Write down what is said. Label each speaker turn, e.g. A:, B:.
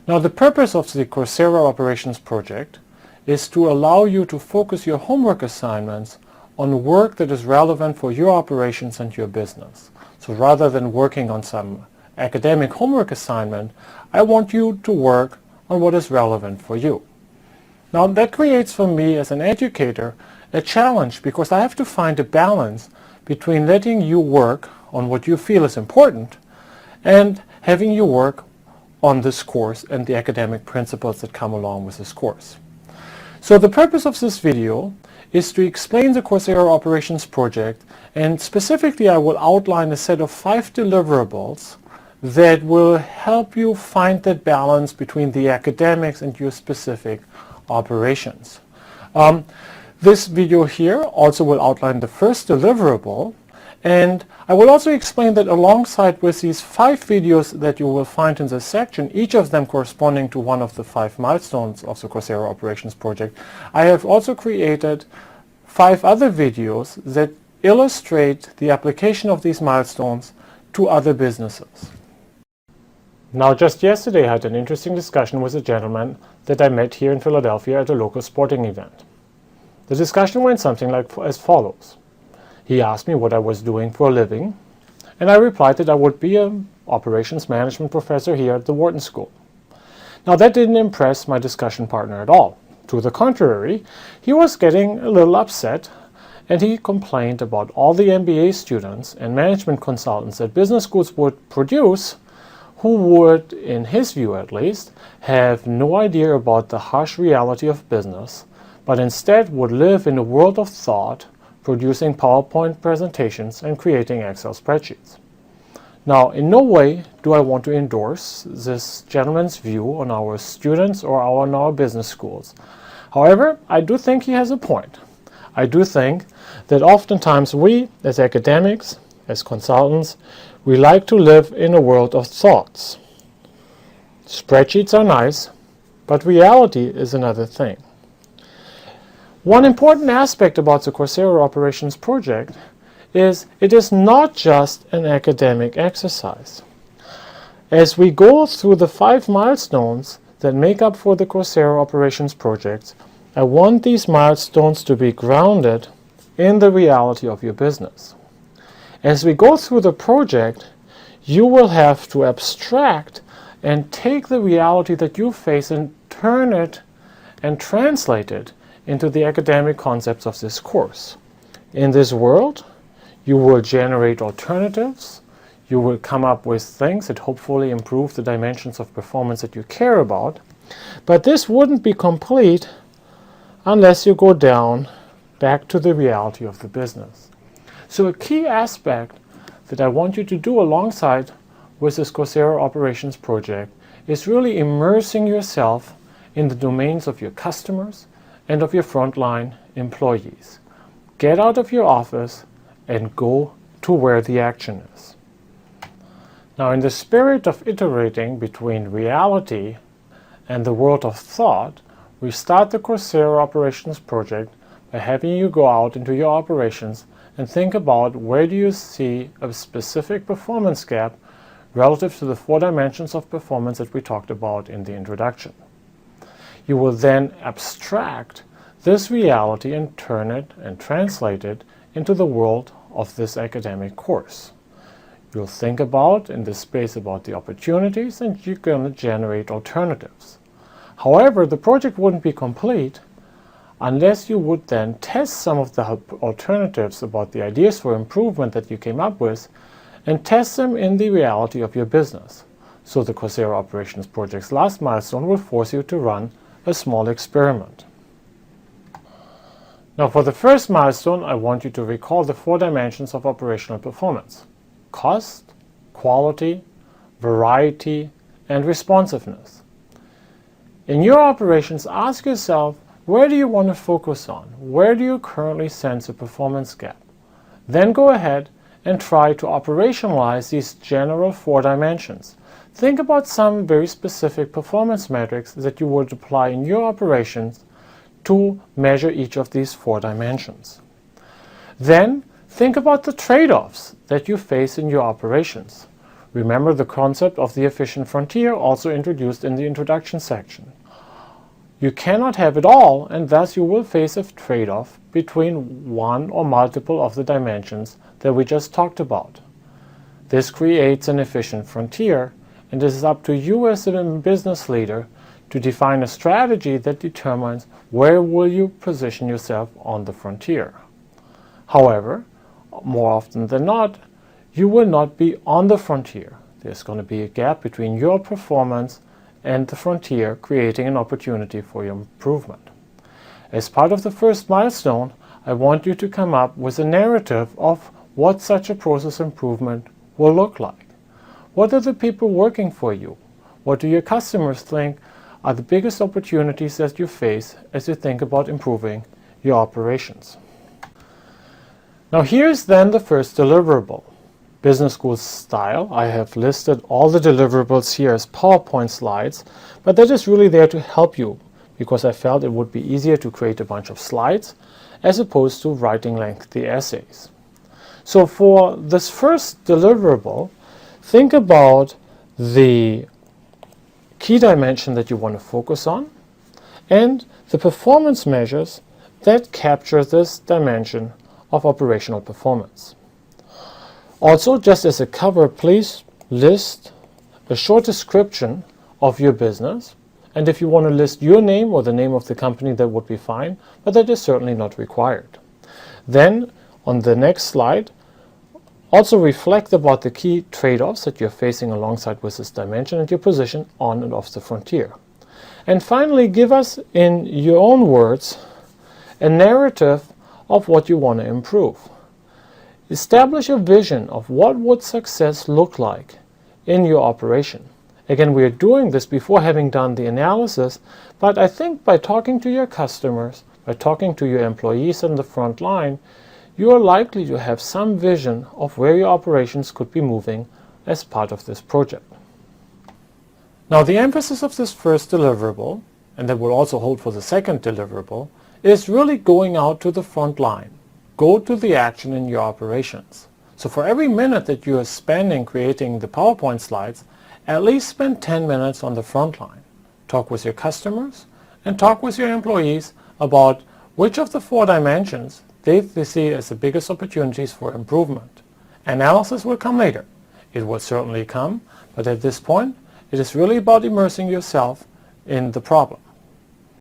A: Now, the purpose of the Coursera Operations Project is to allow you to focus your homework assignments on work that is relevant for your operations and your business. So rather than working on some academic homework assignment, I want you to work on what is relevant for you. Now, that creates for me as an educator a challenge, because I have to find a balance between letting you work on what you feel is important and having you work on this course and the academic principles that come along with this course. So the purpose of this video is to explain the Coursera Operations Project, and specifically I will outline a set of 5 deliverables that will help you find that balance between the academics and your specific operations. This video here also will outline the first deliverable, and I will also explain that alongside with these 5 videos that you will find in this section, each of them corresponding to one of the 5 milestones of the Coursera Operations Project, I have also created 5 other videos that illustrate the application of these milestones to other businesses. Now, just yesterday I had an interesting discussion with a gentleman that I met here in Philadelphia at a local sporting event. The discussion went something like as follows. He asked me what I was doing for a living, and I replied that I would be an operations management professor here at the Wharton School. Now, that didn't impress my discussion partner at all. To the contrary, he was getting a little upset, and he complained about all the MBA students and management consultants that business schools would produce, who would, in his view at least, have no idea about the harsh reality of business, but instead would live in a world of thought, producing PowerPoint presentations and creating Excel spreadsheets. Now, in no way do I want to endorse this gentleman's view on our students or on our business schools. However, I do think he has a point. I do think that oftentimes we, as academics, as consultants, we like to live in a world of thoughts. Spreadsheets are nice, but reality is another thing. One important aspect about the Coursera Operations Project is it is not just an academic exercise. As we go through the 5 milestones that make up for the Coursera Operations Project, I want these milestones to be grounded in the reality of your business. As we go through the project, you will have to abstract and take the reality that you face and turn it and translate it into the academic concepts of this course. In this world, you will generate alternatives, you will come up with things that hopefully improve the dimensions of performance that you care about, but this wouldn't be complete unless you go down back to the reality of the business. So a key aspect that I want you to do alongside with this Coursera Operations Project is really immersing yourself in the domains of your customers and of your frontline employees. Get out of your office and go to where the action is. Now, in the spirit of iterating between reality and the world of thought, we start the Coursera Operations Project by having you go out into your operations and think about where do you see a specific performance gap relative to the 4 dimensions of performance that we talked about in the introduction. You will then abstract this reality and turn it and translate it into the world of this academic course. You'll think about in this space about the opportunities, and you're going to generate alternatives. However, the project wouldn't be complete unless you would then test some of the alternatives about the ideas for improvement that you came up with and test them in the reality of your business. So the Coursera Operations Project's last milestone will force you to run a small experiment. Now, for the first milestone, I want you to recall the 4 dimensions of operational performance: cost, quality, variety, and responsiveness. In your operations, ask yourself, where do you want to focus on? Where do you currently sense a performance gap? Then go ahead and try to operationalize these general 4 dimensions. Think about some very specific performance metrics that you would apply in your operations to measure each of these 4 dimensions. Then think about the trade-offs that you face in your operations. Remember the concept of the efficient frontier, also introduced in the introduction section. You cannot have it all, and thus you will face a trade-off between one or multiple of the dimensions that we just talked about. This creates an efficient frontier, and it is up to you as a business leader to define a strategy that determines where will you position yourself on the frontier. However, more often than not, you will not be on the frontier. There's going to be a gap between your performance and the frontier, creating an opportunity for your improvement. As part of the first milestone, I want you to come up with a narrative of what such a process improvement will look like. What are the people working for you? What do your customers think are the biggest opportunities that you face as you think about improving your operations? Now here's then the first deliverable. Business school style, I have listed all the deliverables here as PowerPoint slides, but that is really there to help you because I felt it would be easier to create a bunch of slides as opposed to writing lengthy essays. So for this first deliverable, think about the key dimension that you want to focus on and the performance measures that capture this dimension of operational performance. Also, just as a cover, please list a short description of your business, and if you want to list your name or the name of the company, that would be fine, but that is certainly not required. Then on the next slide, also reflect about the key trade-offs that you're facing alongside with this dimension and your position on and off the frontier. And finally, give us in your own words a narrative of what you want to improve. Establish a vision of what would success look like in your operation. Again, we are doing this before having done the analysis, but I think by talking to your customers, by talking to your employees on the front line, you are likely to have some vision of where your operations could be moving as part of this project. Now, the emphasis of this first deliverable, and that will also hold for the second deliverable, is really going out to the front line. Go to the action in your operations. So for every minute that you are spending creating the PowerPoint slides, at least spend 10 minutes on the front line. Talk with your customers and talk with your employees about which of the 4 dimensions they see as the biggest opportunities for improvement. Analysis will come later. It will certainly come, but at this point, it is really about immersing yourself in the problem.